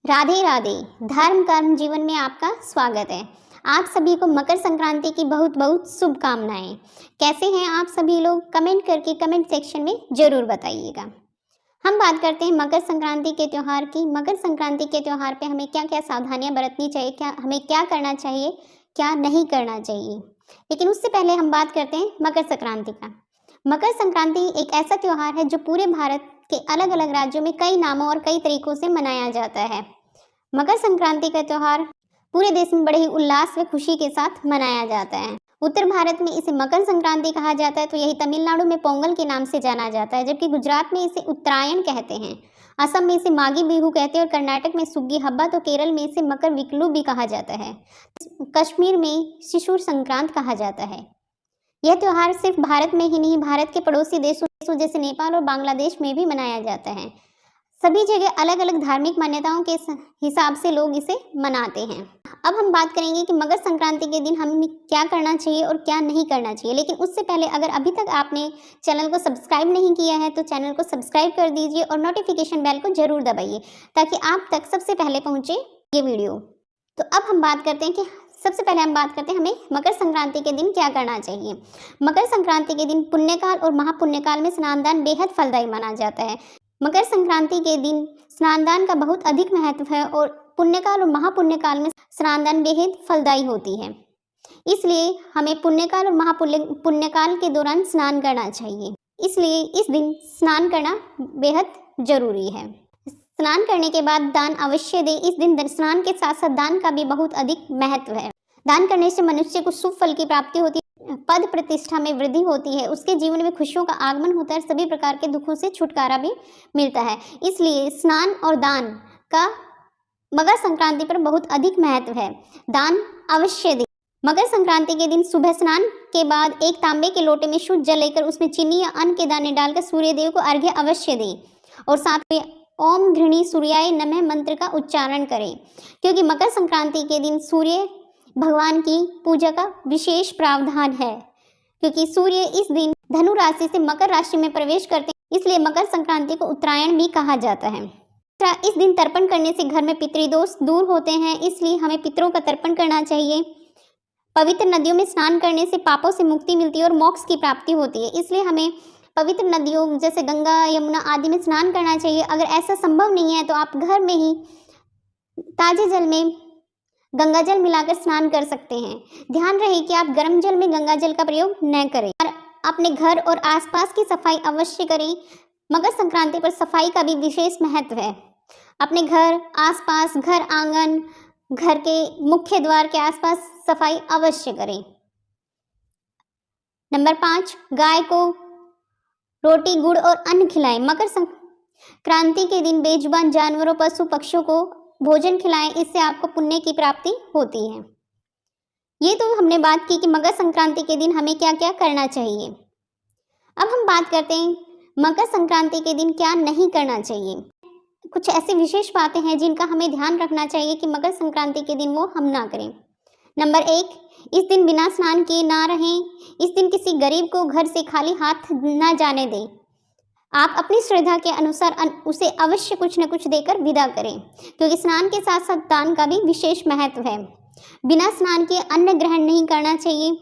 राधे राधे। धर्म कर्म जीवन में आपका स्वागत है। आप सभी को मकर संक्रांति की बहुत बहुत शुभकामनाएं। कैसे हैं आप सभी लोग? कमेंट करके कमेंट सेक्शन में जरूर बताइएगा। हम बात करते हैं मकर संक्रांति के त्यौहार की। मकर संक्रांति के त्यौहार पे हमें क्या क्या सावधानियां बरतनी चाहिए, क्या हमें क्या करना चाहिए, क्या नहीं करना चाहिए। लेकिन उससे पहले हम बात करते हैं मकर संक्रांति का। मकर संक्रांति एक ऐसा त्यौहार है जो पूरे भारत के अलग अलग राज्यों में कई नामों और कई तरीकों से मनाया जाता है। मकर संक्रांति का त्यौहार पूरे देश में बड़े ही उल्लास व खुशी के साथ मनाया जाता है। उत्तर भारत में इसे मकर संक्रांति कहा जाता है, तो यही तमिलनाडु में पोंगल के नाम से जाना जाता है, जबकि गुजरात में इसे उत्तरायण कहते हैं, असम में इसे मागी बिहू कहते हैं और कर्नाटक में सुग्गी हब्बा, तो केरल में इसे मकर विकलू भी कहा जाता है। कश्मीर में शिशुर संक्रांत कहा जाता है। यह त्यौहार सिर्फ भारत में ही नहीं, भारत के पड़ोसी देशों जैसे नेपाल और बांग्लादेश में भी मनाया जाता है। सभी जगह अलग अलग धार्मिक मान्यताओं के हिसाब से लोग इसे मनाते हैं। अब हम बात करेंगे कि मकर संक्रांति के दिन हमें क्या करना चाहिए और क्या नहीं करना चाहिए। लेकिन उससे पहले अगर अभी तक आपने चैनल को सब्सक्राइब नहीं किया है तो चैनल को सब्सक्राइब कर दीजिए और नोटिफिकेशन बेल को जरूर दबाइए ताकि आप तक सबसे पहले पहुंचे ये वीडियो। तो अब हम बात करते हैं कि सबसे पहले हम बात करते हैं हमें मकर संक्रांति के दिन क्या करना चाहिए। मकर संक्रांति के दिन पुण्यकाल और महापुण्यकाल में स्नानदान बेहद फलदायी माना जाता है। मकर संक्रांति के दिन स्नानदान का बहुत अधिक महत्व है और पुण्यकाल और महापुण्यकाल में स्नानदान बेहद फलदायी होती है। इसलिए हमें पुण्यकाल और महापुण्यकाल के दौरान स्नान करना चाहिए। इसलिए इस दिन स्नान करना बेहद जरूरी है। स्नान करने के बाद दान अवश्य दें। इस दिन स्नान के साथ साथ दान का भी बहुत अधिक महत्व है। दान करने से मनुष्य को शुभ फल की प्राप्ति होती है, पद प्रतिष्ठा में वृद्धि होती है, उसके जीवन में खुशियों का आगमन होता है, सभी प्रकार के दुखों से छुटकारा भी मिलता है। इसलिए स्नान और दान का मकर संक्रांति पर बहुत अधिक महत्व है। दान अवश्य दें। मकर संक्रांति के दिन सुबह स्नान के बाद एक तांबे के लोटे में शुद्ध जल लेकर उसमें चीनी या अन्न के दाने डालकर सूर्य देव को अर्घ्य अवश्य दें और साथ में ओम घृणी सूर्याय नमः मंत्र का उच्चारण करें, क्योंकि मकर संक्रांति के दिन सूर्य भगवान की पूजा का विशेष प्रावधान है। क्योंकि सूर्य इस दिन धनु राशि से मकर राशि में प्रवेश करते हैं, इसलिए मकर संक्रांति को उत्तरायण भी कहा जाता है। इस दिन तर्पण करने से घर में पितृदोष दूर होते हैं, इसलिए हमें पितरों का तर्पण करना चाहिए। पवित्र नदियों में स्नान करने से पापों से मुक्ति मिलती है और मोक्ष की प्राप्ति होती है, इसलिए हमें पवित्र नदियों जैसे गंगा यमुना आदि में स्नान करना चाहिए। अगर ऐसा संभव नहीं है तो आप घर में ही ताजे जल में गंगा जल मिलाकर स्नान कर सकते हैं। ध्यान रहे कि आप गर्म जल में गंगा जल का प्रयोग न करें और अपने घर और आसपास की सफाई अवश्य करें। मकर संक्रांति पर सफाई का भी विशेष महत्व है। अपने घर आसपास, घर आंगन, घर के मुख्य द्वार के आसपास सफाई अवश्य करें। नंबर 5, गाय को रोटी गुड़ और अन्न खिलाएं। मकर संक्रांति के दिन बेजुबान जानवरों, पशु पक्षियों को भोजन खिलाएं, इससे आपको पुण्य की प्राप्ति होती है। ये तो हमने बात की कि मकर संक्रांति के दिन हमें क्या क्या करना चाहिए। अब हम बात करते हैं मकर संक्रांति के दिन क्या नहीं करना चाहिए। कुछ ऐसी विशेष बातें हैं जिनका हमें ध्यान रखना चाहिए कि मकर संक्रांति के दिन वो हम ना करें। नंबर 1, इस दिन बिना स्नान किए ना रहें। इस दिन किसी गरीब को घर से खाली हाथ ना जाने दें। आप अपनी श्रद्धा के अनुसार उसे अवश्य कुछ न कुछ देकर विदा करें, क्योंकि स्नान के साथ साथ दान का भी विशेष महत्व है। बिना स्नान किए अन्न ग्रहण नहीं करना चाहिए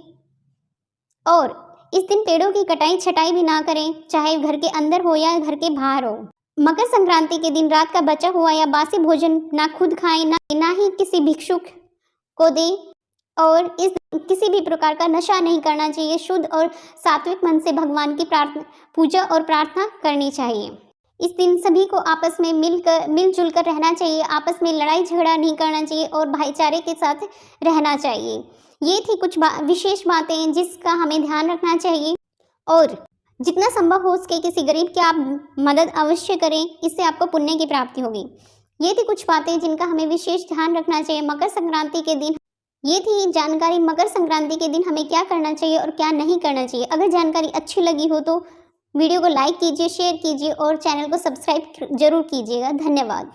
और इस दिन पेड़ों की कटाई छटाई भी ना करें, चाहे घर के अंदर हो या घर के बाहर हो। मकर संक्रांति के दिन रात का बचा हुआ या बासी भोजन ना खुद खाएं, ना ही किसी भिक्षुक को दें और इस किसी भी प्रकार का नशा नहीं करना चाहिए। शुद्ध और सात्विक मन से भगवान की पूजा और प्रार्थना करनी चाहिए। इस दिन सभी को आपस में मिलजुल कर रहना चाहिए, आपस में लड़ाई झगड़ा नहीं करना चाहिए और भाईचारे के साथ रहना चाहिए। ये थी कुछ विशेष बातें जिसका हमें ध्यान रखना चाहिए और जितना संभव हो सके किसी गरीब की आप मदद अवश्य करें, इससे आपको पुण्य की प्राप्ति होगी। ये थी कुछ बातें जिनका हमें विशेष ध्यान रखना चाहिए मकर संक्रांति के दिन। ये थी जानकारी मकर संक्रांति के दिन हमें क्या करना चाहिए और क्या नहीं करना चाहिए। अगर जानकारी अच्छी लगी हो तो वीडियो को लाइक कीजिए, शेयर कीजिए और चैनल को सब्सक्राइब जरूर कीजिएगा। धन्यवाद।